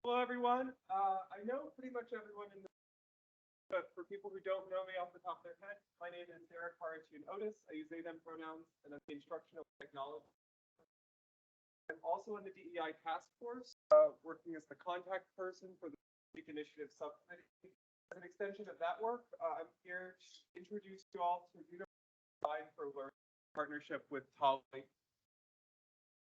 Hello, everyone. I know pretty much everyone in the, but for people who don't know me off the top of their head, my name is Derek Otis. I use they, them pronouns, and I'm the Instructional Technology. I'm also on the DEI Task Force, working as the contact person for the Civic Initiative Subcommittee. As an extension of that work, I'm here to introduce you all to Universal Design for Learning partnership with Tolly.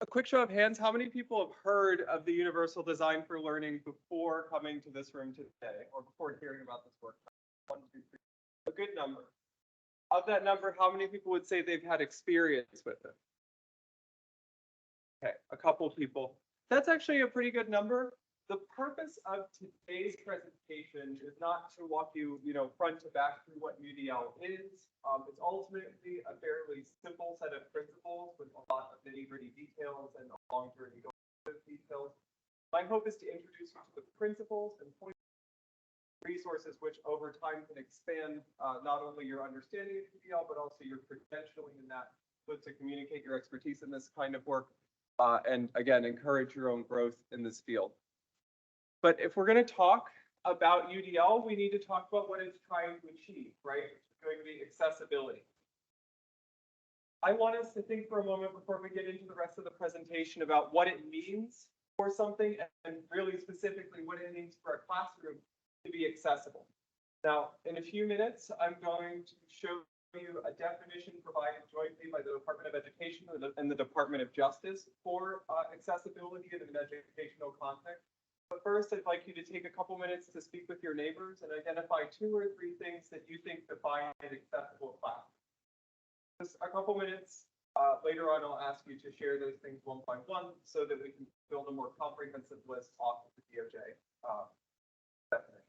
A quick show of hands, how many people have heard of the Universal Design for Learning before coming to this room today or before hearing about this work? 1, 2, 3. A good number. Of that number, how many people would say they've had experience with it? Okay, a couple people. That's actually a pretty good number. The purpose of today's presentation is not to walk you, front to back through what UDL is. It's ultimately a fairly simple set of principles with a lot of nitty-gritty details and a long journey going into those details. My hope is to introduce you to the principles and point resources which over time can expand not only your understanding of UDL, but also your credentialing in that, so to communicate your expertise in this kind of work, and again, encourage your own growth in this field. But if we're going to talk about UDL, we need to talk about what it's trying to achieve, right? It's going to be accessibility. I want us to think for a moment before we get into the rest of the presentation about what it means for something and really specifically what it means for a classroom to be accessible. Now, in a few minutes, I'm going to show you a definition provided jointly by the Department of Education and the Department of Justice for accessibility in an educational context. But first, I'd like you to take a couple minutes to speak with your neighbors and identify 2 or 3 things that you think define an accessible class. Just a couple minutes later on, I'll ask you to share those things one by one so that we can build a more comprehensive list off of the DOJ definition.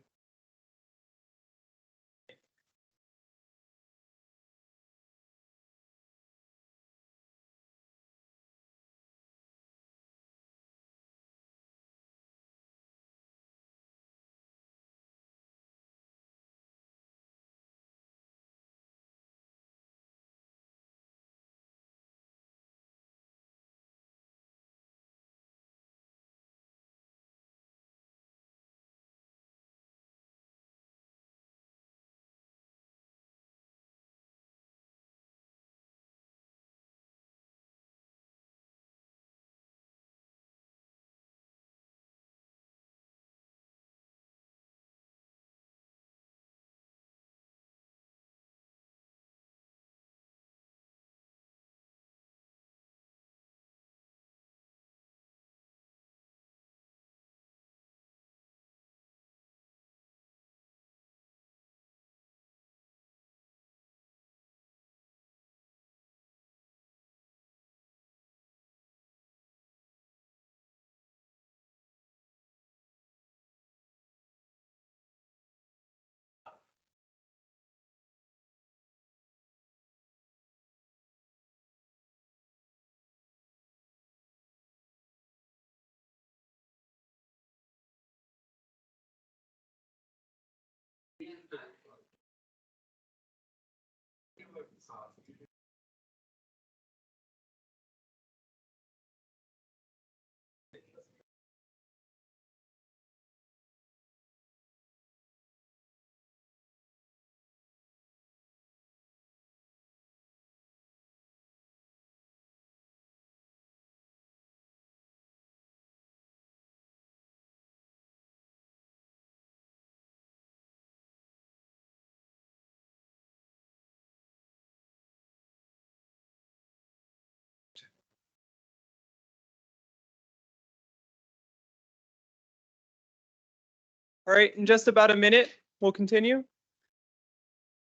All right, in just about a minute, we'll continue.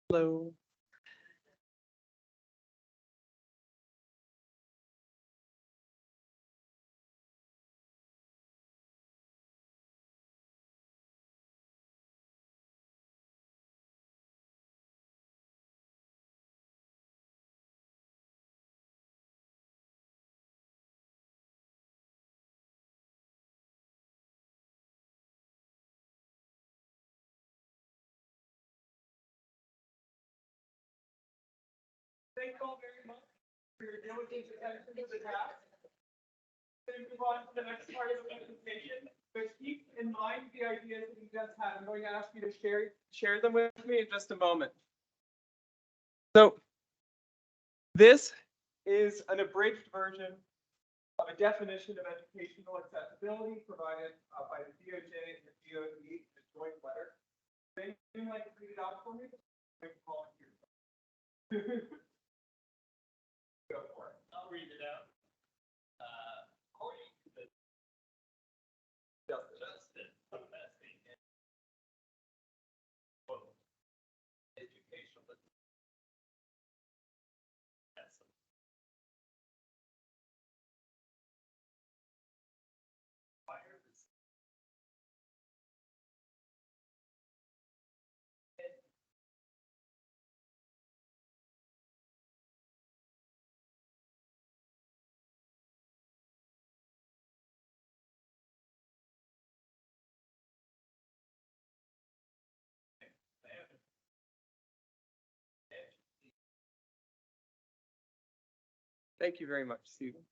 Hello. Thank you all very much for your diligent attention to the task. Then move on to the next part of the presentation, which keeps in mind the ideas that you guys had. I'm going to ask you to share them with me in just a moment. So this is an abridged version of a definition of educational accessibility provided by the DOJ and the DOE in a joint letter. Would anyone like to read it out for me? Go for it. I'll read it out. Justice, investing in educational. Thank you very much, Stephen.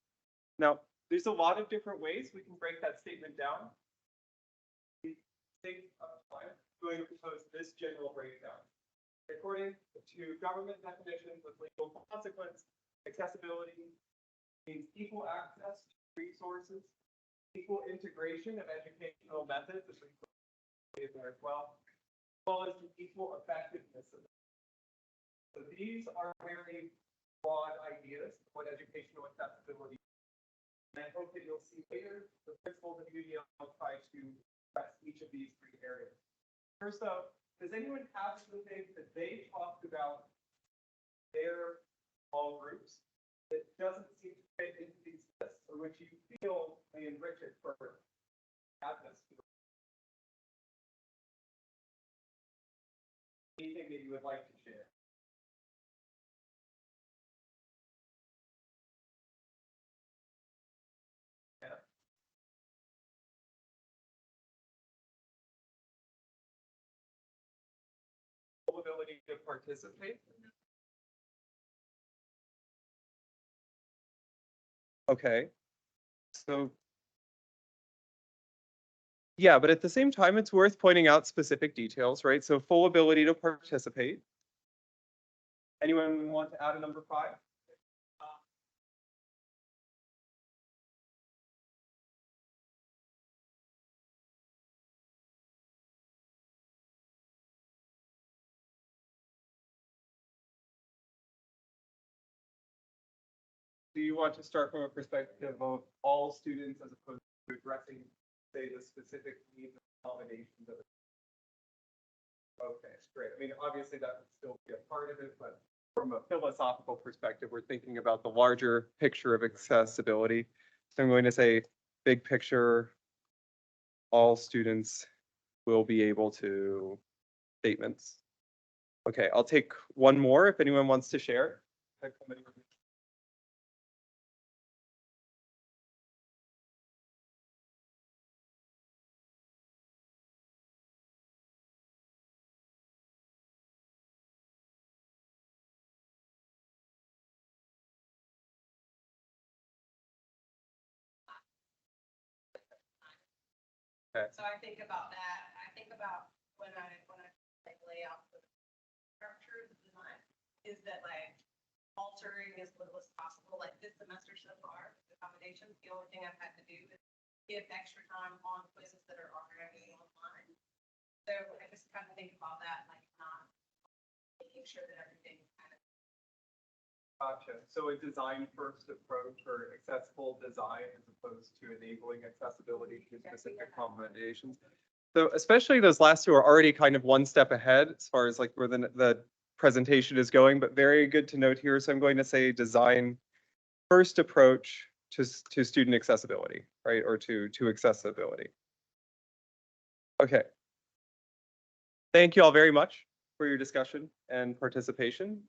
Now, there's a lot of different ways we can break that statement down. I'm going to propose this general breakdown. According to government definitions with legal consequence, accessibility means equal access to resources, equal integration of educational methods, as we put there as well as the equal effectiveness of it. So these are very broad ideas of what educational accessibility is. And I hope that you'll see later the principles of UDL try to address each of these three areas. First up, does anyone have something that they talked about their small groups that doesn't seem to fit into these lists, or which you feel may enrich it further? Anything that you would like to share? Yeah. Ability to participate. Okay. So yeah, but at the same time, it's worth pointing out specific details, right? So full ability to participate. Anyone want to add a number 5? Do you want to start from a perspective of all students as opposed to addressing, say, the specific needs and accommodations of it? Okay, great. I mean, obviously that would still be a part of it, but from a philosophical perspective, we're thinking about the larger picture of accessibility. So I'm going to say big picture, all students will be able to statements. Okay, I'll take one more if anyone wants to share. Okay. So I think about that. I think about when I like lay out the structure of the design, is that like altering as little as possible. Like this semester so far, the accommodations, the only thing I've had to do is give extra time on quizzes that are already online. So I just kind of think about that, like not making sure that everything kind of. Gotcha. So a design first approach or accessible design as opposed to enabling accessibility to specific accommodations. So especially those last two are already kind of one step ahead as far as like where the presentation is going, but very good to note here. So I'm going to say design first approach to student accessibility, right? Or to accessibility. Okay. Thank you all very much for your discussion and participation.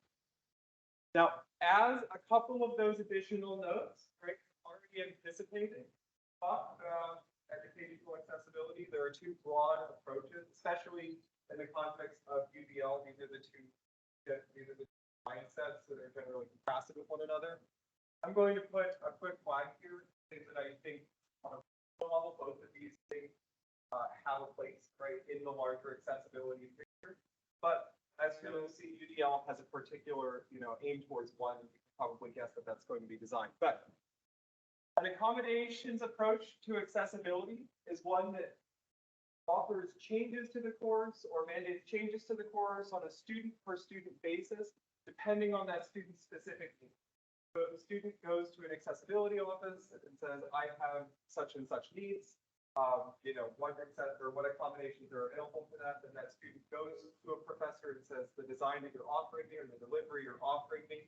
Now, as a couple of those additional notes, right, already anticipating educational accessibility, there are two broad approaches, especially in the context of UDL. These are the two mindsets that are generally contrasted with one another. I'm going to put a quick flag here, things that I think on a level, both of these things particular, aim towards one, you can probably guess that that's going to be designed. But an accommodations approach to accessibility is one that offers changes to the course or mandates changes to the course on a student per student basis, depending on that student's specific needs. So if a student goes to an accessibility office and says, I have such and such needs, what accommodations are available for that, then that student goes to a professor and says, the design that you're offering me or the delivery you're offering me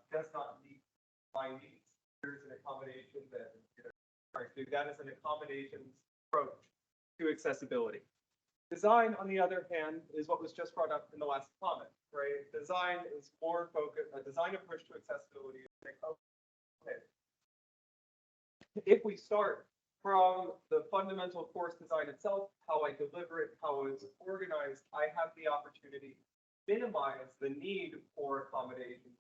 does not meet my needs. Here's an accommodation that, that is an accommodations approach to accessibility. Design, on the other hand, is what was just brought up in the last comment, right? Design is more focused, a design approach to accessibility is like, okay, if we start from the fundamental course design itself, how I deliver it, how it's organized, I have the opportunity to minimize the need for accommodations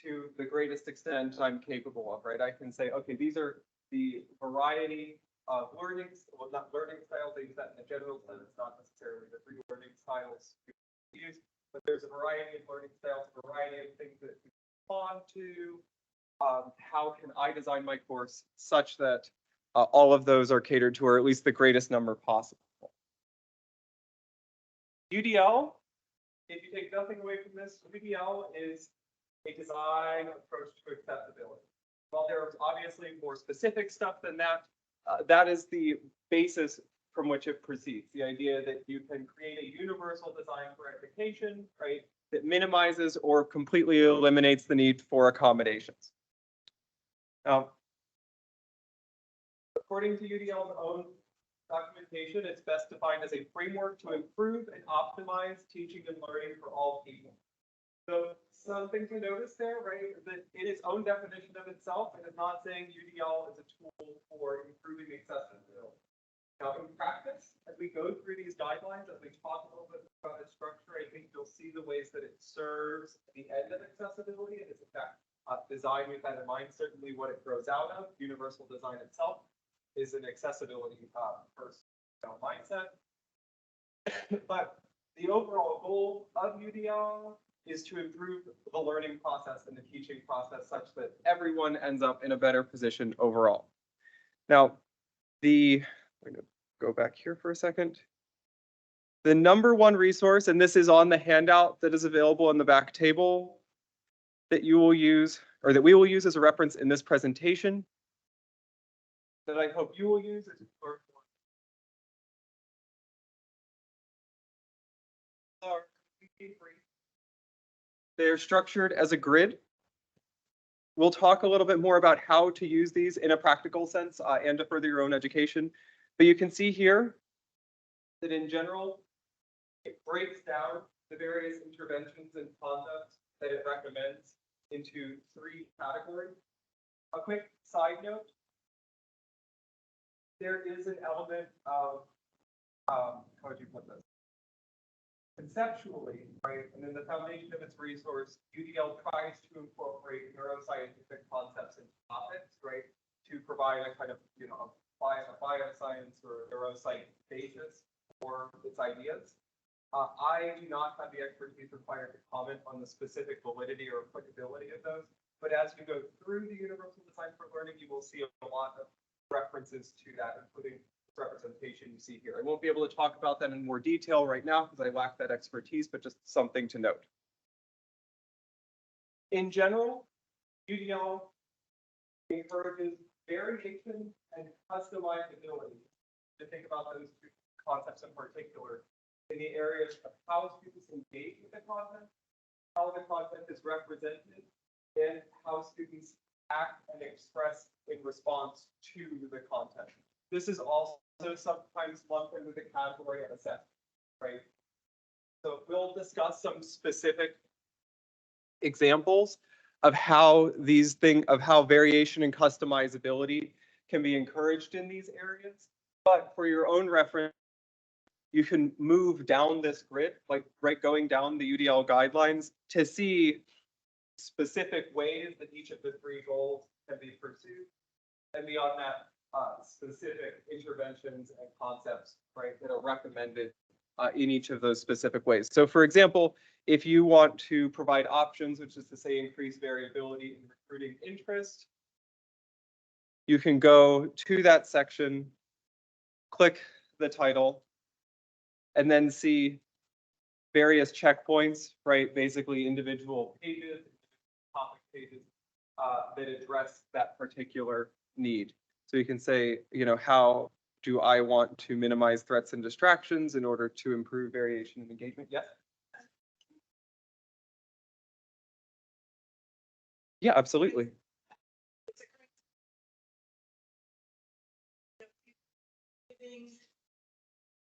to the greatest extent I'm capable of, right? I can say, okay, these are the variety of learnings, well, not learning styles, I use that in a general sense, not necessarily the three learning styles we use, but there's a variety of learning styles, a variety of things that we respond to. How can I design my course such that all of those are catered to, or at least the greatest number possible. UDL, if you take nothing away from this, UDL is a design approach to accessibility. While there's obviously more specific stuff than that, that is the basis from which it proceeds. The idea that you can create a universal design for education, right, that minimizes or completely eliminates the need for accommodations. Now, according to UDL's own documentation, it's best defined as a framework to improve and optimize teaching and learning for all people. So something to notice there, right, that in its own definition of itself, it is not saying UDL is a tool for improving accessibility. Now, in practice, as we go through these guidelines, as we talk a little bit about its structure, I think you'll see the ways that it serves the end of accessibility. It is, in fact, designed with that in mind. Certainly what it grows out of, universal design itself, is an accessibility first mindset. But the overall goal of UDL is to improve the learning process and the teaching process such that everyone ends up in a better position overall. Now, I'm going to go back here for a second. The number one resource, and this is on the handout that is available in the back table that you will use, or that we will use as a reference in this presentation, that I hope you will use as they're structured as a grid. We'll talk a little bit more about how to use these in a practical sense and to further your own education. But you can see here that in general, it breaks down the various interventions and concepts that it recommends into three categories. A quick side note, there is an element of, how would you put this? Conceptually, right, and in the foundation of its resource, UDL tries to incorporate neuroscientific concepts and topics, right, to provide a kind of, bioscience or neuroscience basis for its ideas. I do not have the expertise required to comment on the specific validity or applicability of those, but as you go through the Universal Design for Learning, you will see a lot of references to that, including representation you see here. I won't be able to talk about that in more detail right now because I lack that expertise, but just something to note. In general, UDL encourages variation and customizability. To think about those two concepts in particular in the areas of how students engage with the content, how the content is represented, and how students act and express in response to the content. This is also sometimes lumped into the category of assessment, right? So we'll discuss some specific examples of how how variation and customizability can be encouraged in these areas. But for your own reference, you can move down this grid, like going down the UDL guidelines to see specific ways that each of the three goals can be pursued. And beyond that, specific interventions and concepts, right, that are recommended in each of those specific ways. So for example, if you want to provide options, which is to say increase variability in recruiting interest, you can go to that section, click the title, and then see various checkpoints, right? Basically individual pages, topic pages that address that particular need. So you can say, how do I want to minimize threats and distractions in order to improve variation and engagement? Yes? Yeah, absolutely.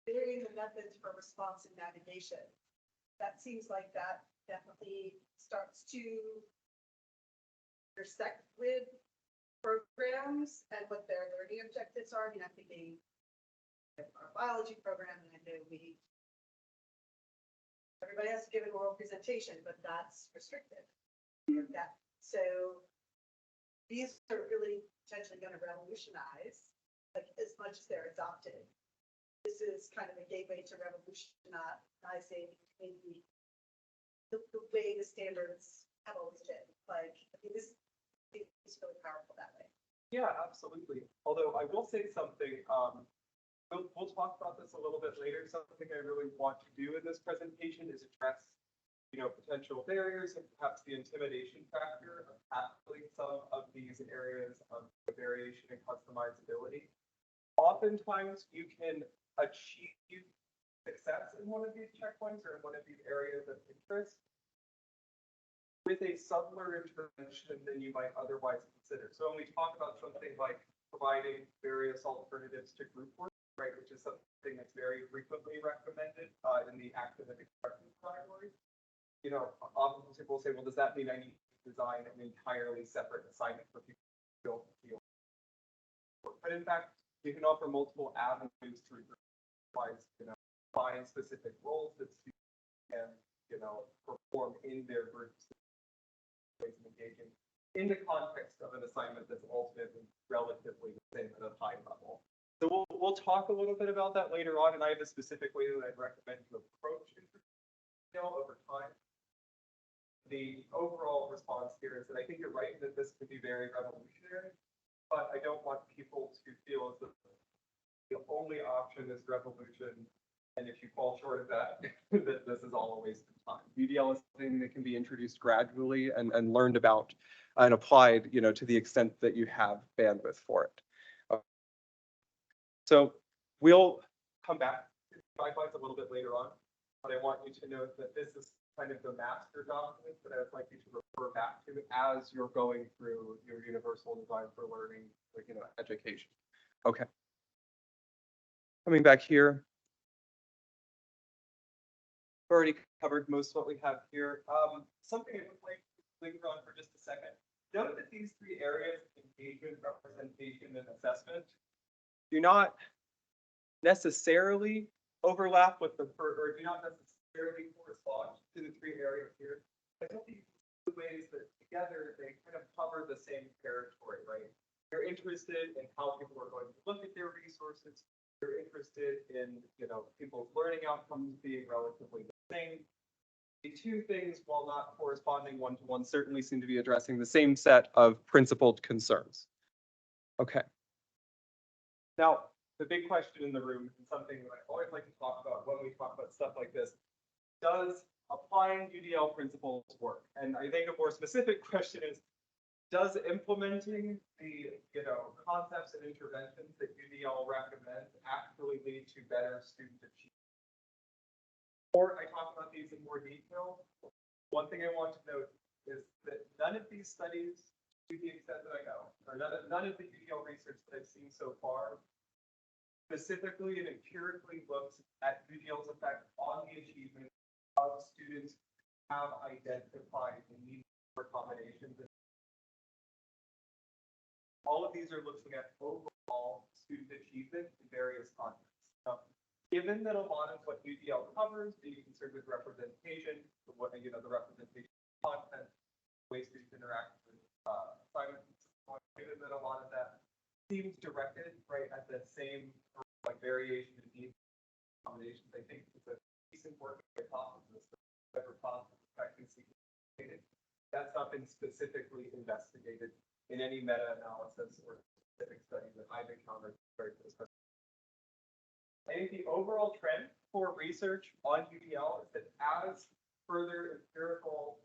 Varying the methods for response and navigation. That seems like that definitely starts to intersect with programs and what their learning objectives are. I mean, I'm thinking of our biology program, and I know everybody has to give an oral presentation, but that's restricted. So these are really potentially going to revolutionize, like, as much as they're adopted. This is kind of a gateway to revolutionizing maybe the way the standards have always been. Like, I mean, this is really powerful that way. Yeah, absolutely. Although I will say something, we'll talk about this a little bit later. Something I really want to do in this presentation is address, potential barriers and perhaps the intimidation factor of tackling some of these areas of variation and customizability. Oftentimes you can achieve success in one of these checkpoints or in one of these areas of interest with a subtler intervention than you might otherwise consider. So when we talk about something like providing various alternatives to group work, right, which is something that's very frequently recommended in the active and expressive category, often people say, well, does that mean I need to design an entirely separate assignment for people to feel? But in fact, you can offer multiple avenues to find specific roles that students can, perform in their groups, ways of engaging in the context of an assignment that's ultimately relatively the same at a high level. So we'll talk a little bit about that later on, and I have a specific way that I'd recommend to approach it over time. The overall response here is that I think you're right that this could be very revolutionary, but I don't want people to feel as though the only option is revolution, and if you fall short of that, that this is all a waste of time. UDL is something that can be introduced gradually and learned about and applied, to the extent that you have bandwidth for it. So we'll come back to guidelines a little bit later on, but I want you to note that this is kind of the master document that I would like you to refer back to as you're going through your universal design for learning, education. Okay. Coming back here. We've already covered most of what we have here. Something I would like to linger on for just a second. Note that these three areas, engagement, representation, and assessment, do not necessarily overlap with or do not necessarily correspond to the three areas here. I don't think the ways that together they kind of cover the same territory, right? You're interested in how people are going to look at their resources. You're interested in, people's learning outcomes being relatively the same. The two things, while not corresponding one-to-one, certainly seem to be addressing the same set of principled concerns. Okay. Now, the big question in the room, and something that I always like to talk about when we talk about stuff like this, does applying UDL principles work? And I think a more specific question is, does implementing the concepts and interventions that UDL recommends actually lead to better student achievement? Before I talk about these in more detail, one thing I want to note is that none of these studies, to the extent that I know, or none of the UDL research that I've seen so far specifically and empirically looks at UDL's effect on the achievement of students who have identified the need for accommodations. All of these are looking at overall student achievement in various contexts. Now, given that a lot of what UDL covers, being concerned with representation, the representation content, ways students interact with assignments, given that a lot of that seems directed right at the same variation in need, accommodations. I think it's a decent working hypothesis that whatever positive effect is seen. That's not been specifically investigated in any meta-analysis or specific study that I've encountered. I think the overall trend for research on UDL is that as further empirical,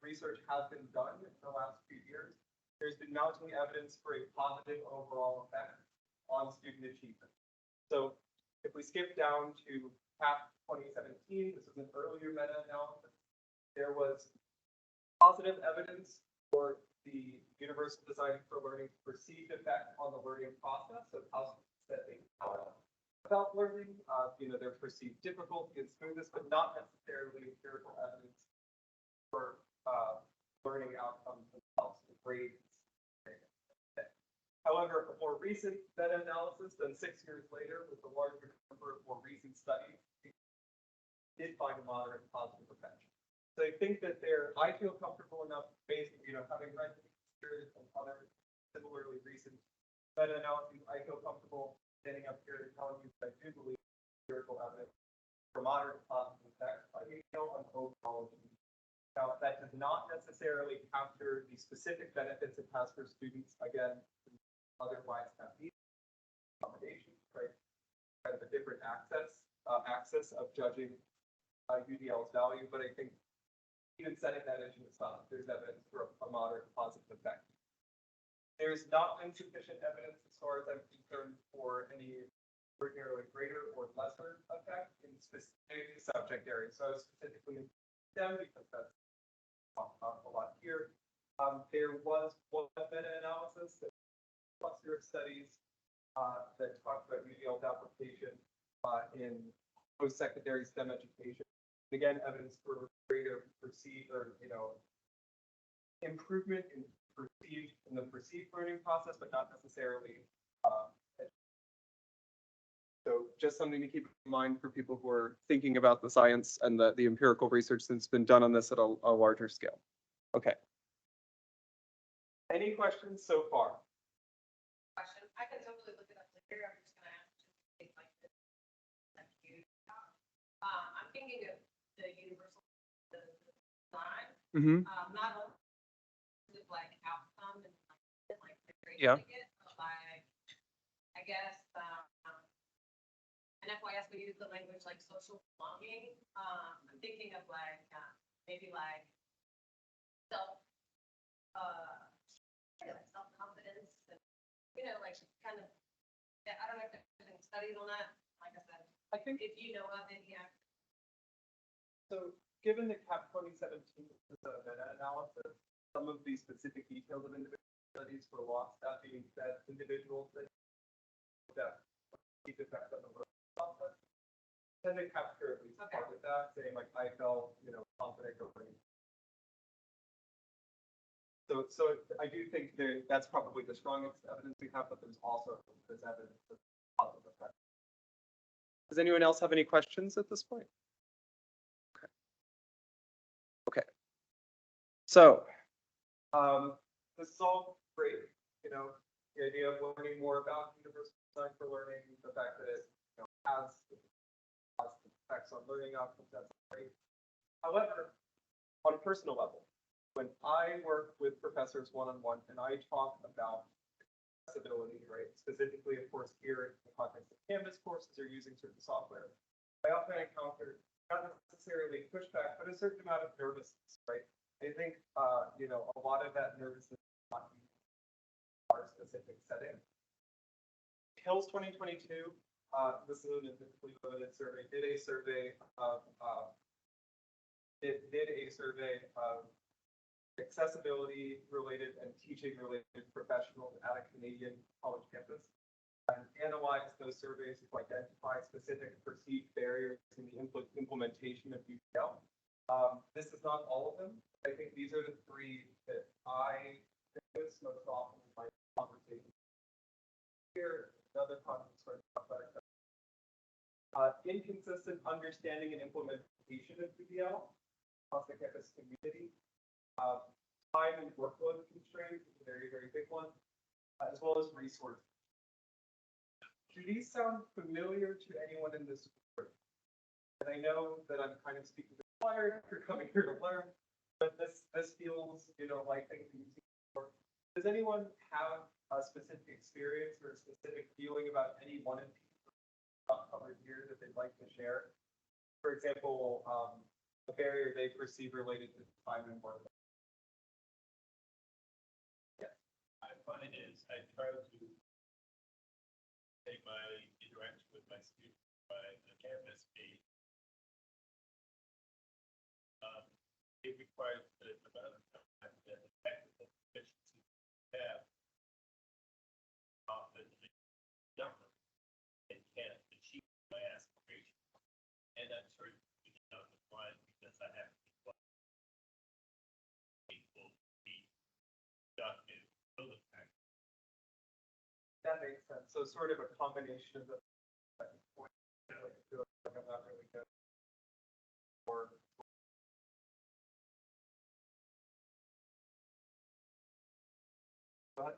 research has been done in the last few years, there's been mounting evidence for a positive overall effect on student achievement. So if we skip down to CAP 2017, this was an earlier meta-analysis, there was positive evidence for the universal design for learning perceived effect on the learning process of how students think about learning, their perceived difficulty and smoothness, but not necessarily empirical evidence for learning outcomes themselves, the grades. However, a more recent meta-analysis done 6 years later with a larger number of more recent studies did find a moderate positive effect. So I think that I feel comfortable enough based, having read and other similarly recent meta-analyses, I feel comfortable standing up here and telling you that I do believe empirical evidence for moderate positive effects on overall. Now, that does not necessarily capture the specific benefits it has for students, again, otherwise have these accommodations, right? Kind of a different axis of judging UDL's value, but I think even setting that into the sun, there's evidence for a moderate positive effect. There's not insufficient evidence, as far as I'm concerned, for any ordinarily greater or lesser effect in specific subject areas. So specifically in STEM, because that's a lot here. There was one meta-analysis, a cluster of studies that talked about UDL's application in post-secondary STEM education. Again, evidence for greater perceived or improvement in the perceived learning process, but not necessarily. So just something to keep in mind for people who are thinking about the science and the empirical research that's been done on this at a larger scale. Okay. Any questions so far? Question, I can totally look it up later. I'm just gonna ask just like this. Thank you. I'm thinking of the universal design. Mm-hmm. Not only like outcome and like Yeah. it, but like I guess and FYS we use the language like social belonging. I'm thinking of like maybe like self-confidence and like kind of I don't know if there's any studies on that. Like I said, I think if you know of any. So given that CAP 2017 is a meta-analysis, some of the specific details of individual studies were lost. That being said, individuals that keep effect on the learning process tend to capture at least part of that, saying like I felt confident going. So I do think that's probably the strongest evidence we have, but there's evidence of positive effect. Does anyone else have any questions at this point? Okay. So this is all great, the idea of learning more about universal design for learning, the fact that it has positive effects on learning outcomes, that's great. However, on a personal level, when I work with professors one-on-one and I talk about accessibility, right, specifically, of course, here in the context of Canvas courses or using certain software, I often encounter not necessarily pushback, but a certain amount of nervousness, right? I think, a lot of that nervousness is not in our specific setting. Hills 2022, this is an individually limited survey, did a survey of accessibility related and teaching related professionals at a Canadian college campus and analyze those surveys to identify specific perceived barriers in the implementation of UDL. This is not all of them. I think these are the three that I notice most often in my conversation. Here, another context where I talk about inconsistent understanding and implementation of UDL across the campus community. Time and workload constraints is a very, very big one, as well as resources. do these sound familiar to anyone in this group? And I know that I'm kind of speaking to the choir, if you're coming here to learn, but this feels, like things that you've seen before. Does anyone have a specific experience or a specific feeling about any one of these covered here that they'd like to share? For example, a barrier they perceive related to time and work. I find is I try to take my interaction with my students by the campus be. It requires the amount of time and the technical efficiency we have. Often number and can't achieve my aspiration. And I'm sort of on the line because I have to be productive, building back. That makes sense. So sort of a combination of the point. I'm not really good. Or Yeah,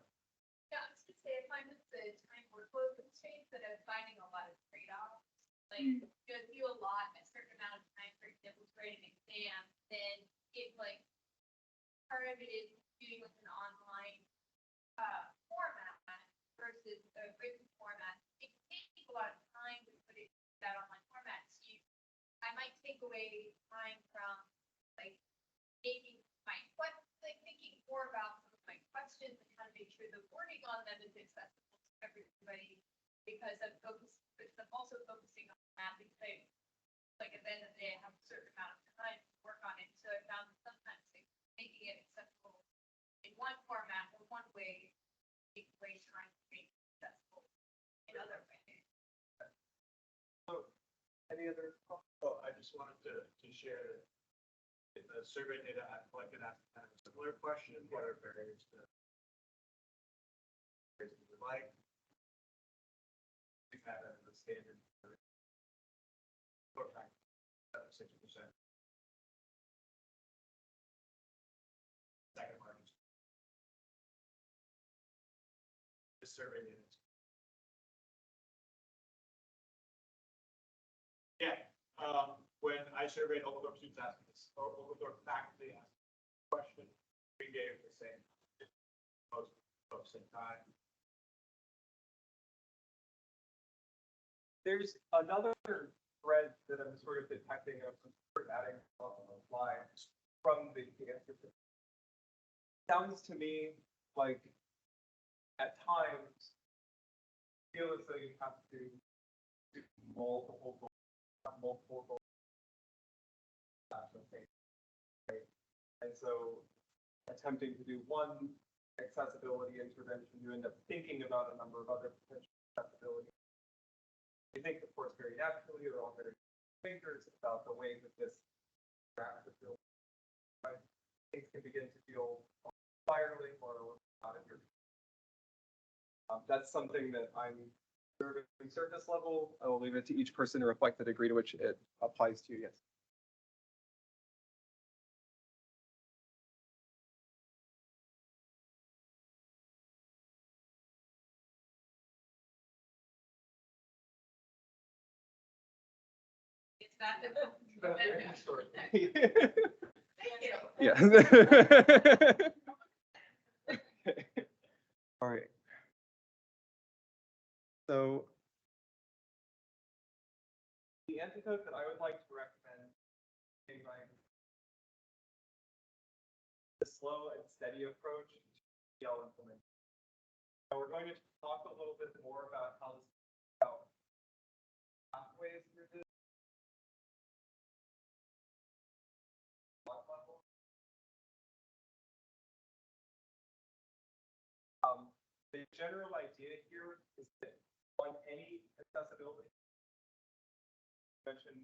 I was gonna say, I find with the time workload constraints that I'm finding a lot of trade-offs. Like, if you allot a certain amount of time, for example, to write an exam, then it like, part of it is doing with an online, format versus a written format. It can take a lot of time to put it in that online format. So I might take away time from, like, making my like thinking more about some of my questions and how to make sure the wording on them is accessible to everybody, because I'm also focusing on that because like at the end of the day, I have a certain amount of time to work on it. So I found that sometimes making it accessible in one format or one way, take away trying to make it accessible in other ways. So, any other? Oh, I just wanted to share that in the survey data, I collected asked kind of a similar question, what are barriers to basically like? We've had that as a standard. 60%. Second largest. The survey data. Yeah, when I surveyed Oglethorpe students asking this, or Oglethorpe faculty asked the question, we gave the same, most of the same time. There's another thread that I'm sort of detecting of adding on the lines from the answer. Sounds to me like at times feel as though you have to do multiple goals. And so attempting to do one accessibility intervention, you end up thinking about a number of other potential accessibility. I think, of course, very naturally, they're all very thinkers about the way that this graph is built. Right? Things can begin to feel spiraling or out of your. That's something that I'm observing surface level. I will leave it to each person to reflect the degree to which it applies to you. Yes. It's that difficult. Thank you. Yeah. All right. So the antidote that I would like to recommend is the slow and steady approach to EL implementation. Now we're going to talk a little bit more about how this pathways through this. The general idea here is that on any accessibility mention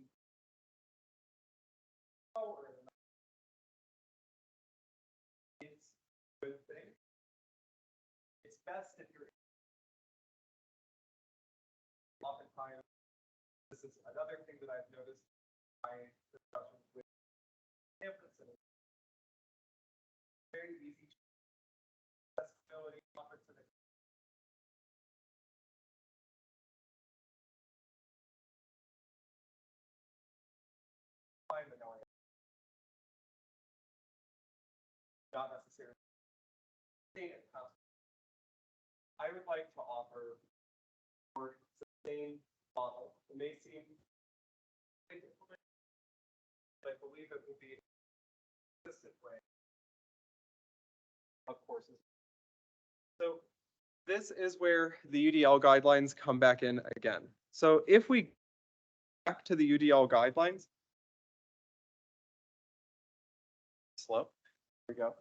it's a good thing. It's best if you're oftentimes, this is another thing that I've noticed in my discussions with campus, and it's very easy to accessibility conference and not necessarily. I would like to offer a more sustained model. It may seem, but I believe it will be a consistent way of courses. So this is where the UDL guidelines come back in again. So if we go back to the UDL guidelines, slow, there we go.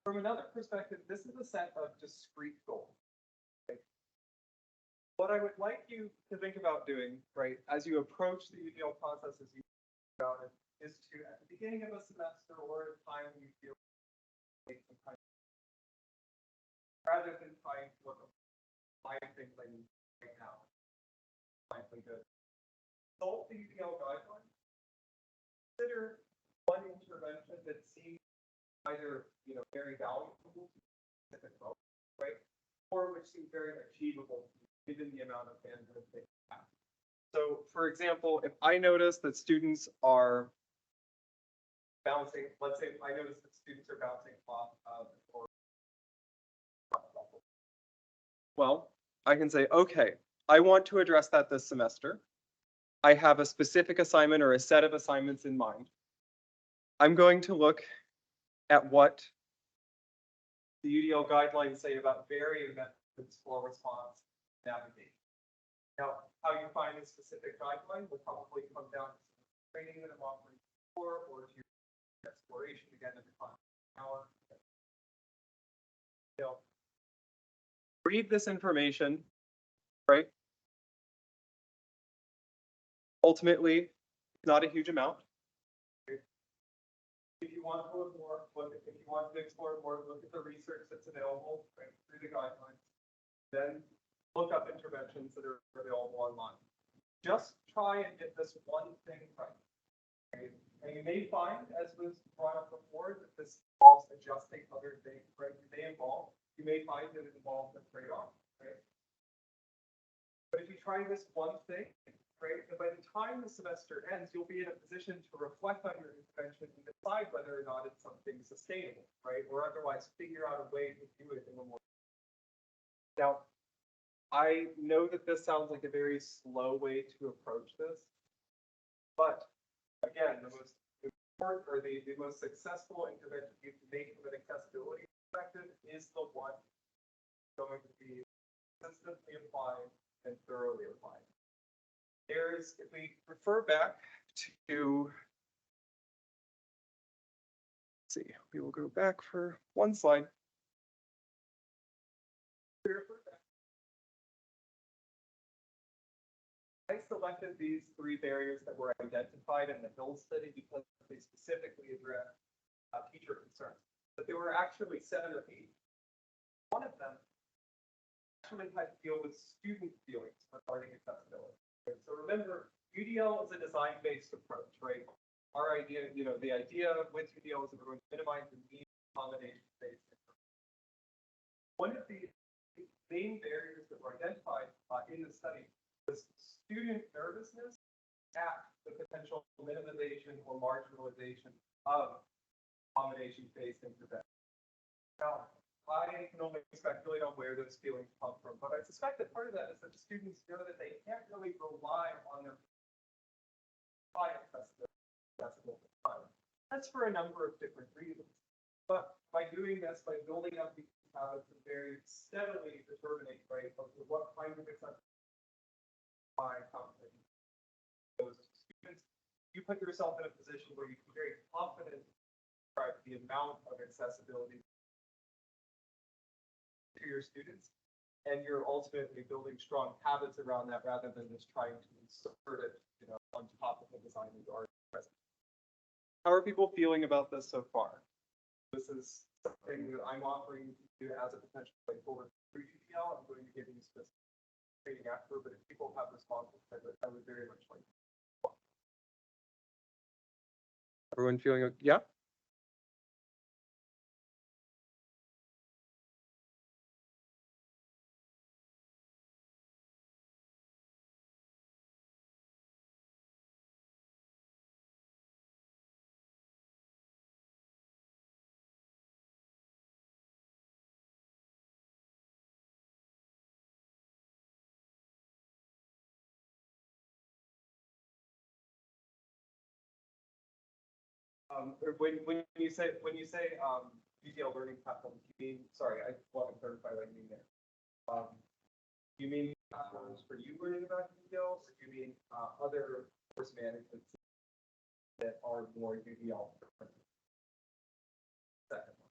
From another perspective, this is a set of discrete goals. Okay? What I would like you to think about doing, right, as you approach the UDL process, as you think about it, is to, at the beginning of a semester or at a time when you feel like some kind of, rather than trying to look at 5 things I need right now, mindfully good. Consult the UDL guidelines. Consider one intervention that seems either, very valuable to specific folks, right? Or which seems very achievable given the amount of bandwidth they have. So for example, if I notice that students are bouncing, let's say I notice that students are bouncing off of or well, I can say, okay, I want to address that this semester. I have a specific assignment or a set of assignments in mind. I'm going to look at what the UDL guidelines say about varying methods for response navigation. Now, how you find a specific guideline will probably come down to some training that I'm offering for, or to exploration again in the final hour. Read this information, right? Ultimately, it's not a huge amount. If you want to look more, if you want to explore more, look at the research that's available right, through the guidelines. Then look up interventions that are available online. Just try and get this one thing right. Okay? And you may find, as was brought up before, that this involves adjusting other things, right? You may find that it involves a trade-off, right? But if you try this one thing, right, and by the time the semester ends, you'll be in a position to reflect on your intervention and decide whether or not it's something sustainable, right? Or otherwise figure out a way to do it in a more. Now, I know that this sounds like a very slow way to approach this, but again, the most important or the most successful intervention you can make from an accessibility perspective is the one going to be consistently applied and thoroughly applied. If we refer back to, let's see, we will go back for one slide. I selected these 3 barriers that were identified in the Hill study because they specifically address teacher concerns. But there were actually 7 or 8. One of them actually had to deal with student feelings regarding accessibility. So remember, UDL is a design-based approach, right? Our idea, the idea with UDL is that we're going to minimize the need for accommodation-based. One of the main barriers that were identified in the study was student nervousness at the potential minimization or marginalization of accommodation-based intervention. Now, I can only speculate on where those feelings come from, but I suspect that part of that is that the students know that they can't really rely on their accessible time. That's for a number of different reasons. But by doing this, by building up these habits and very steadily determining, right, what kind of accessibility by accommodating those students, you put yourself in a position where you can very confidently describe the amount of accessibility to your students, and you're ultimately building strong habits around that rather than just trying to insert it, on top of the design that's already present. How are people feeling about this so far? This is something that I'm offering you as a potential way forward through UDL. I'm going to give you specific training after, but if people have responses, I would very much like. Everyone feeling okay? Yeah? Or when you say, UDL learning platform, you mean, sorry, I want to clarify what you mean there. You mean platforms for you learning about UDL, or do you mean, other course management that are more UDL? Second one.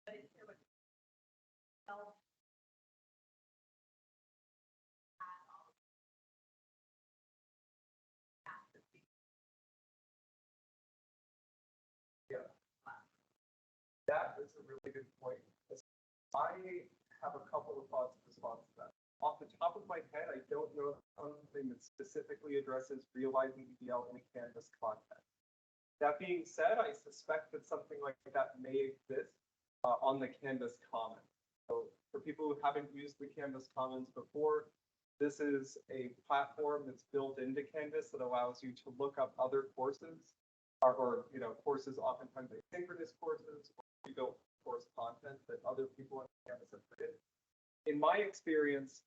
But it's there with self. That is a really good point. I have a couple of thoughts in response to that. Off the top of my head, I don't know something that specifically addresses realizing EDL in a Canvas context. That being said, I suspect that something like that may exist on the Canvas Commons. So for people who haven't used the Canvas Commons before, this is a platform that's built into Canvas that allows you to look up other courses or courses, oftentimes asynchronous courses, or pre-built course content that other people on Canvas have created. In my experience,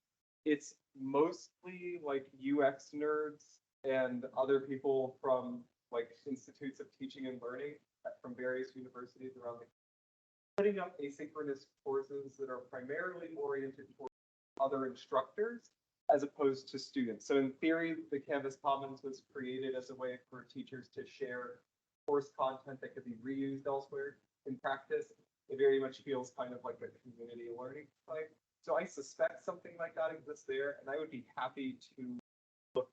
it's mostly like UX nerds and other people from like institutes of teaching and learning from various universities around the country, putting up asynchronous courses that are primarily oriented towards other instructors as opposed to students. So in theory, the Canvas Commons was created as a way for teachers to share course content that could be reused elsewhere. In practice, it very much feels kind of like a community learning site. So I suspect something like that exists there, and I would be happy to look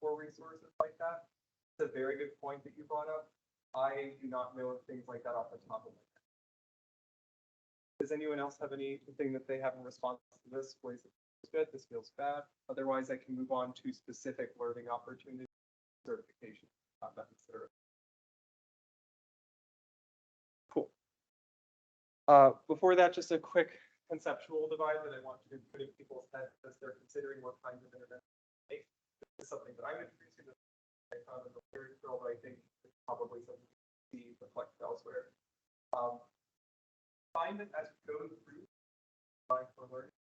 for resources like that. It's a very good point that you brought up. I do not know of things like that off the top of my head. Does anyone else have anything that they have in response to this? Ways that feels good, this feels bad. Otherwise, I can move on to specific learning opportunities, certification. Cool. Before that, just a quick conceptual divide that I want to put in people's heads as they're considering what kinds of interventions to make. This is something that I'm introducing that I found in the theory field, but I think it's probably something to be reflected elsewhere. Find that as we go through for learning,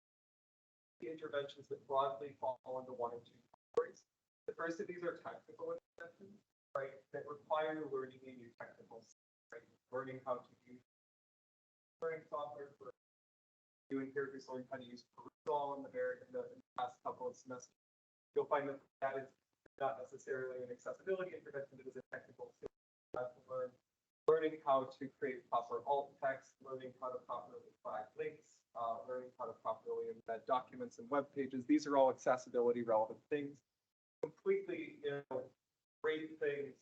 the interventions that broadly fall into one of two categories. The first of these are technical interventions, right, that require learning a new technical skill, right? Learning how to use learning software for doing characters, learning how to use Perusall in the past couple of semesters. You'll find that that is not necessarily an accessibility intervention, it is a technical skill to learn. Learning how to create proper alt text, learning how to properly flag links, learning how to properly embed documents and web pages. These are all accessibility relevant things. Completely, great things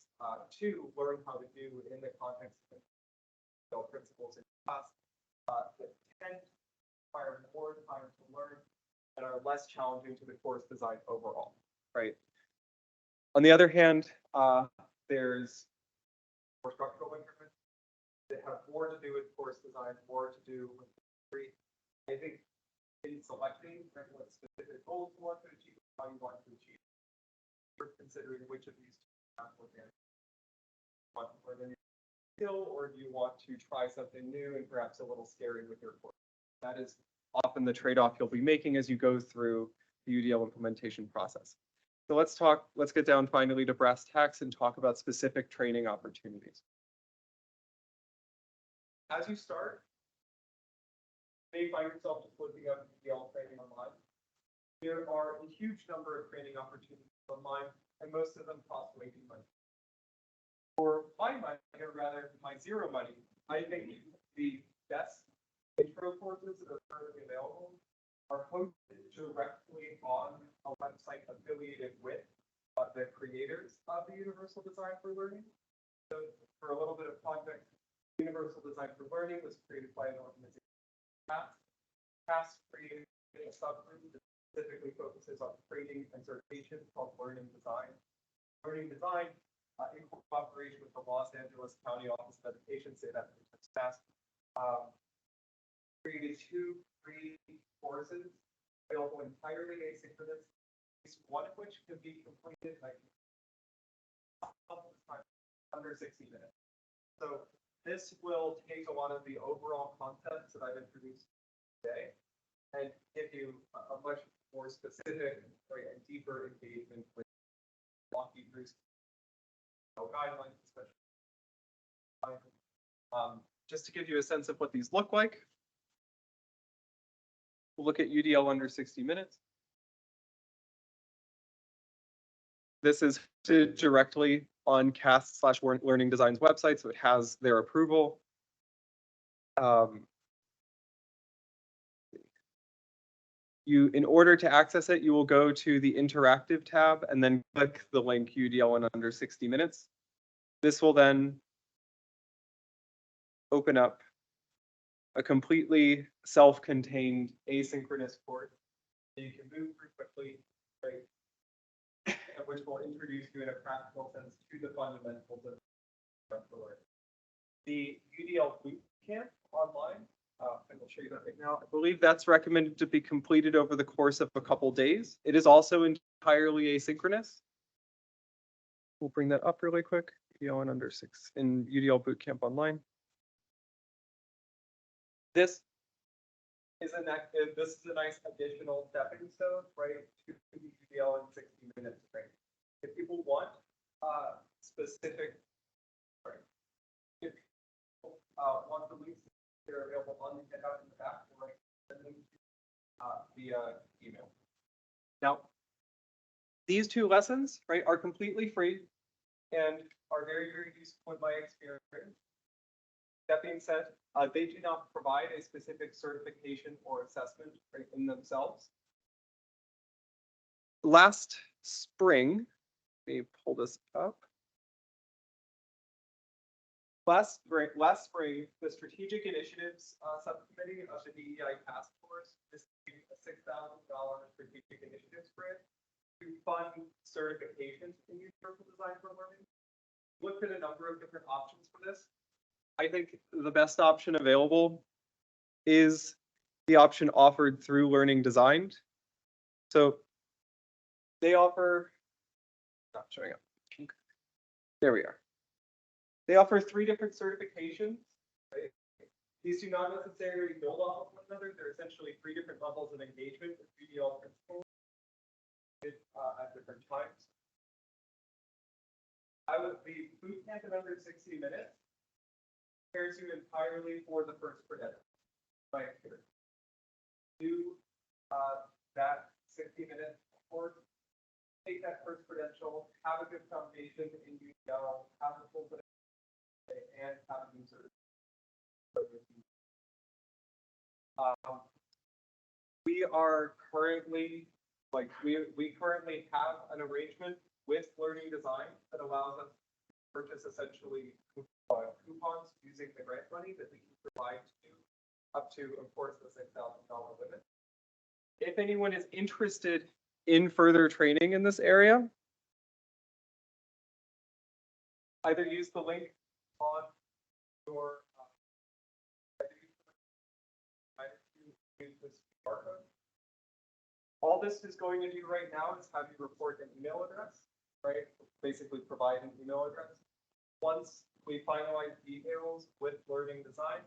to learn how to do in the context of principles in class that tend to require more time to learn and are less challenging to the course design overall, right? On the other hand, there's more structural interventions that have more to do with course design, more to do with theory. I think in selecting what specific goals you want to achieve, how you want to achieve, you're considering which of these two want to learn a new skill, or do you want to try something new and perhaps a little scary with your course? That is often the trade-off you'll be making as you go through the UDL implementation process. So let's get down finally to brass tacks and talk about specific training opportunities. As you start, you may find yourself just looking up UDL training online. There are a huge number of training opportunities online, and most of them cost way too much. For my money, or rather my zero money, I think the best intro courses that are currently available are hosted directly on a website affiliated with the creators of the Universal Design for Learning. So for a little bit of context, Universal Design for Learning was created by an organization, CAST created a subgroup that specifically focuses on training and certification called Learning Design. Learning Design, in cooperation with the Los Angeles County Office of Education, say that fast, created 2 free courses available entirely asynchronous, one of which could be completed like under 60 minutes. So this will take a lot of the overall concepts that I've introduced today and give you a much more specific, right, and deeper engagement with walking through guidelines, especially. Just to give you a sense of what these look like, we'll look at UDL under 60 minutes. This is directly on CAST/Learning Design's website, so it has their approval. In order to access it, you will go to the interactive tab and then click the link UDL in under 60 minutes. This will then open up a completely self-contained asynchronous course that you can move through quickly, right? Which will introduce you in a practical sense to the fundamentals of the learning. The UDL Bootcamp online, I will show you that right now. I believe that's recommended to be completed over the course of a couple days. It is also entirely asynchronous. We'll bring that up really quick. UDL in under 6 in UDL Bootcamp online. This is a nice additional stepping stone, right, to the UDL in 60 minutes training. If people want specific, right, if people want the links, they're available on the GitHub in the back, or send them via email. Now, these two lessons, right, are completely free and are very, very useful in my experience. That being said, they do not provide a specific certification or assessment, right, in themselves. Last spring, let me pull this up. Last spring, the Strategic Initiatives Subcommittee of the DEI Task Force received a $6,000 Strategic Initiatives grant to fund certification in universal design for learning. Looked at a number of different options for this. I think the best option available is the option offered through Learning Designed. So they offer, not showing up. There we are. They offer 3 different certifications, right? These do not necessarily build off of one another. They're essentially 3 different levels of engagement with UDL principles at different times. The bootcamp in under 60 minutes prepares you entirely for the first credential. Right here. Do that 60-minute course, take that first credential, have a good foundation in UDL, have a full credential, and have a user. We are currently, we currently have an arrangement with Learning Design that allows us to purchase essentially coupons using the grant money that we can provide to up to, of course, the $6,000 limit. If anyone is interested in further training in this area, either use the link on your use this QR code. All this is going to do right now is have you report an email address, right? Basically provide an email address. Once we finalize details with Learning Design,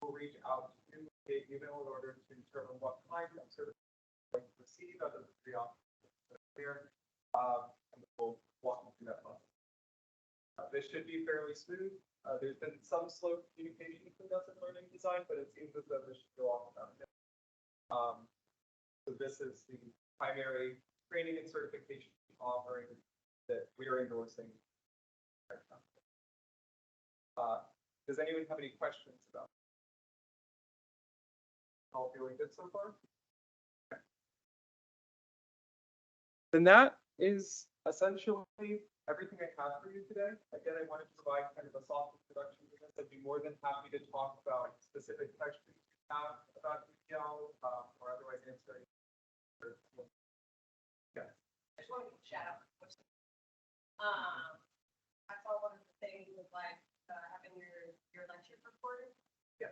we'll reach out to the email in order to determine what kind of service we're going to receive out of the 3 options here. And we'll walk you through that process. This should be fairly smooth. There's been some slow communication between us and Learning Design, but it seems as though this should go off without it. So this is the primary training and certification offering that we are endorsing. Does anyone have any questions about it? All feeling good so far? Okay. Then that is essentially everything I have for you today. Again, I wanted to provide kind of a soft introduction to this. I'd be more than happy to talk about specific questions you have about UDL or otherwise answer. Yeah. I just want to shout out. I saw one of the things was like having your lecture recorded. Yeah.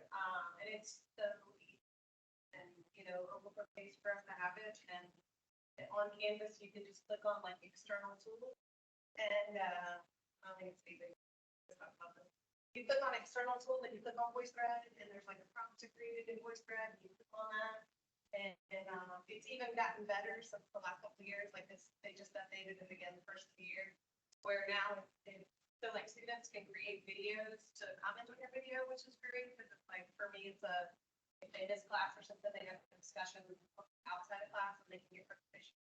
And it's so easy and open space for us to have it. And on Canvas, you can just click on like external tools. And I don't think it's easy. you click on external tool, then you click on VoiceThread, and there's like a prompt to create it in VoiceThread, and you click on that. And it's even gotten better since the last couple of years, like this, they just updated it again the first of the year, where now so like students can create videos to comment on your video, which is great, because it's like, for me, it's if in this class or something, they have a discussion outside of class and they can get information.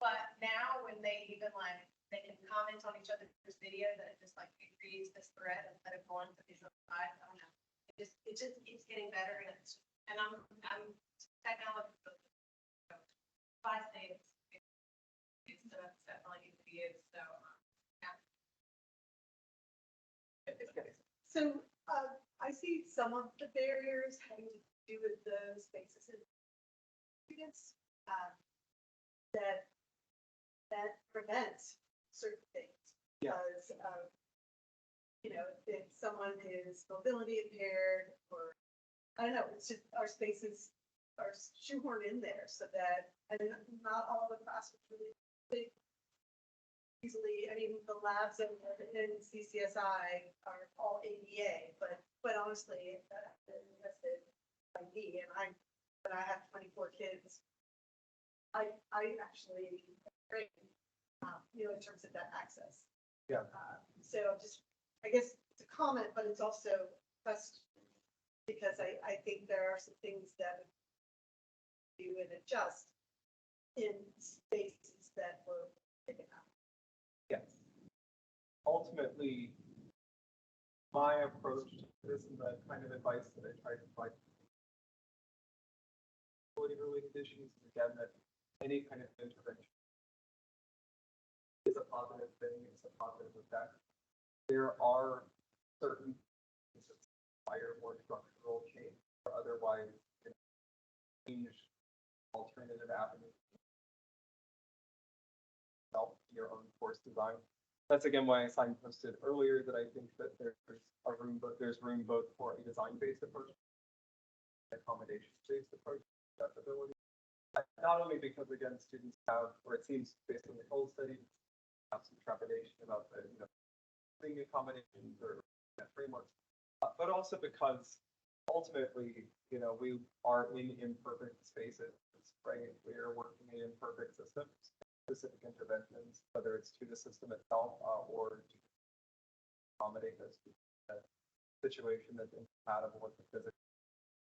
But now when they even like, they can comment on each other's video, that it just like, it creates this thread instead of going to visual slides. I don't know. It just keeps getting better, and I'm technology. So, I say it's definitely need to be used, so, yeah. So, I see some of the barriers having to do with the spaces and students, that prevents certain things. Yeah. Because, if someone is mobility impaired, or, I don't know, it's just, our spaces are shoehorned in there so that, and not all the classrooms really fit easily. I mean, the labs in CCSI are all ADA, but honestly, that's invested by me, and when I have 24 kids, I actually great, in terms of that access. Yeah. So I guess it's a comment, but it's also a question, because I think there are some things that we do and adjust in spaces that were taken out. Yes. Ultimately, my approach to this and the kind of advice that I try to provide related issues is, again, that any kind of intervention is a positive thing, it's a positive effect. There are certain things that require more structural change, or otherwise change alternative avenues. Your own course design. That's again why I signposted earlier that I think that there's room both for a design-based approach, accommodation-based approach, accessibility. Not only because again students have, or it seems based on the whole study, have some trepidation about the thing accommodations or frameworks, but also because ultimately we are in imperfect spaces, right? We are working in imperfect systems. Specific interventions, whether it's to the system itself or to accommodate this situation that's incompatible with the physical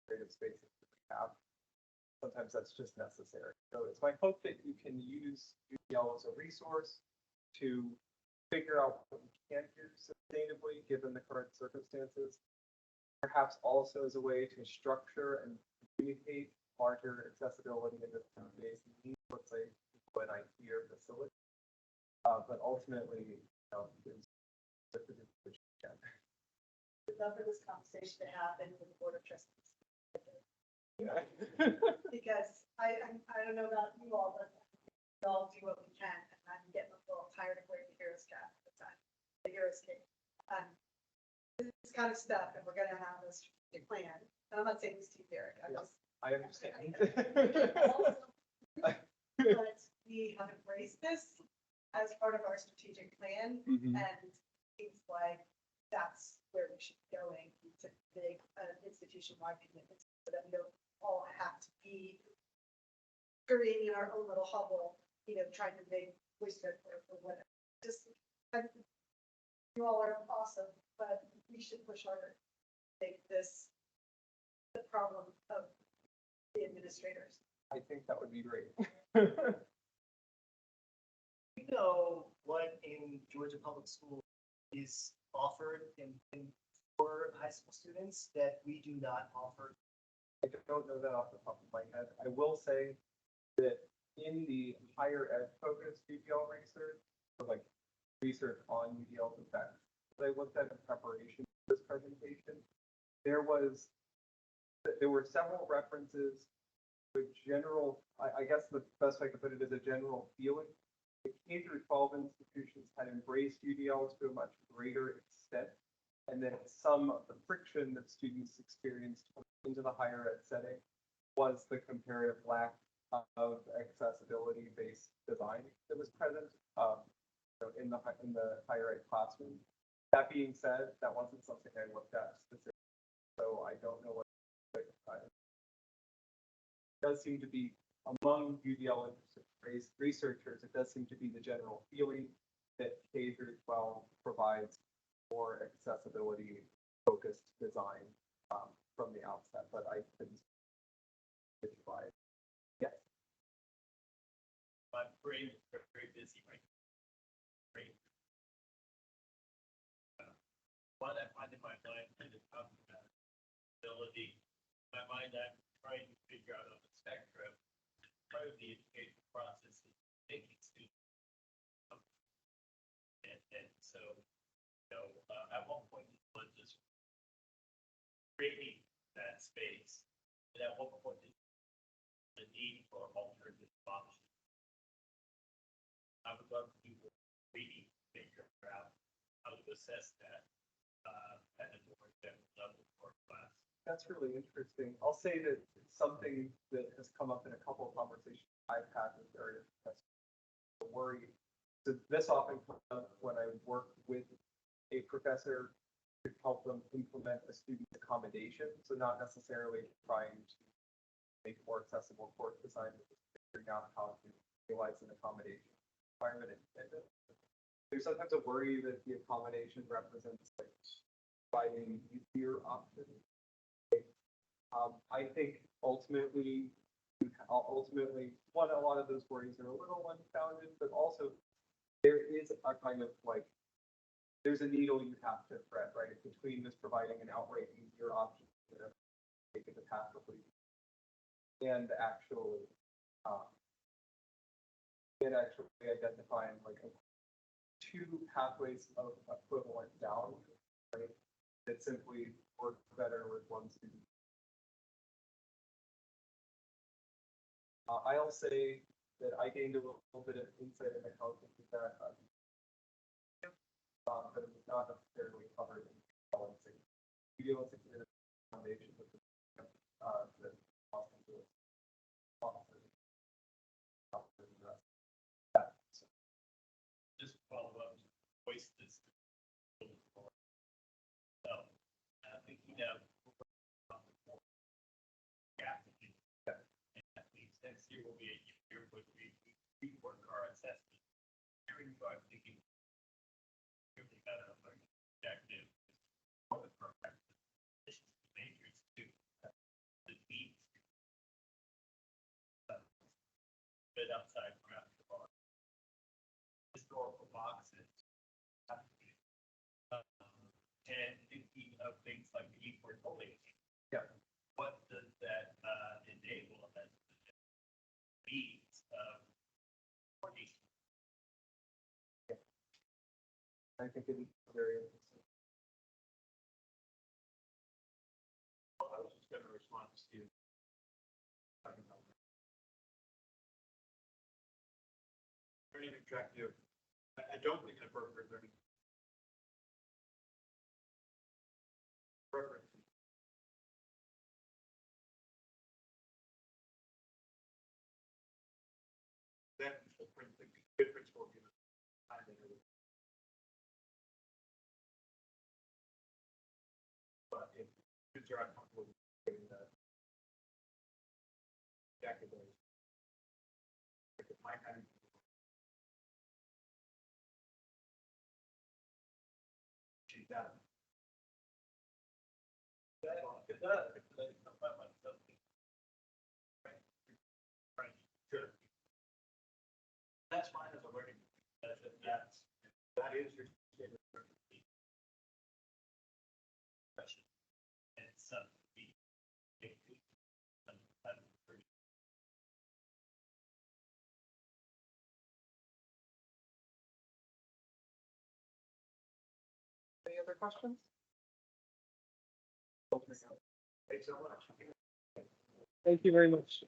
creative spaces that we have. Sometimes that's just necessary. So it's my hope that you can use UDL as a resource to figure out what we can do sustainably given the current circumstances. Perhaps also as a way to structure and communicate larger accessibility in this space. Let's say an IT or facility, but ultimately, We'd love for this conversation to happen with the Board of Trustees. yeah. Because I don't know about you all, but we all do what we can, and I'm getting a little tired of wearing the hero's cap at the time, the hero's cape. This kind of stuff, and we're gonna have a strategic plan, and I'm not saying this to you, Derek, I understand. But we have embraced this as part of our strategic plan, Mhm. and it seems like that's where we should be going, to make an institution-wide commitment, so that we don't all have to be scurrying in our own little hovel, trying to make wisdom or whatever. You all are awesome, but we should push harder to make this the problem of the administrators. I think that would be great. You know what in Georgia Public School is offered for high school students that we do not offer? I don't know that off the top of my head. I will say that in the higher ed focused UDL research, or like research on UDL's effects, that I looked at in preparation for this presentation, there were several references to a general, I guess the best way I could put it is a general feeling. The K through 12 institutions had embraced UDL to a much greater extent, and then some of the friction that students experienced into the higher ed setting was the comparative lack of accessibility-based design that was present in the higher ed classroom. That being said, that wasn't something I looked at specifically, so I don't know what. It does seem to be among UDL researchers, it does seem to be the general feeling that K-12 provides more accessibility focused design from the outset, but I couldn't. Yes. My brain is very busy right now. What I find in my mind when it comes to ability, in my mind, I'm trying to figure out on the spectrum, part of the education process is making students. And so, at one point, it was just creating that space. And at one point, the need for alternative options. I would love to do reading, figure out how to assess that at a more general level for class. That's really interesting. I'll say that it's something that has come up in a couple of conversations I've had with various professors. The worry. So this often comes up when I work with a professor to help them implement a student accommodation. So not necessarily trying to make more accessible course design, but just figuring out how to realize an accommodation environment. And there's sometimes a worry that the accommodation represents like providing easier options. I think ultimately, a lot of those worries are a little unfounded, but also there is a kind of like, there's a needle you have to thread, right? Between just providing an outright easier option that make it a pathway and actually identifying like two pathways of equivalent value, right? That simply work better with one student. I'll say that I gained a little bit of insight into how to do that, but it's not necessarily covered in balancing. You deal with the foundation with the Just follow up, voice this. So, I think we have. And that means next year will be a year where we rework our assessment. So I'm thinking. Really got a objective. For the program. Majors too. The needs. Bit outside from after the bar. Historical boxes. And thinking of things like the e-portfolio. Yeah. What does that enable as needs of coordination? I think it is very interesting. Well, I was just gonna respond to Steve. Learning objective, I don't think an appropriate learning. Preference. Then the good principle given. But if students are uncomfortable with getting that. Objective. My kind of. She's done. It does. Right. Sure. That's fine as a learning. That is your. Question. And some. Any other questions? Thanks so much. Thank you very much.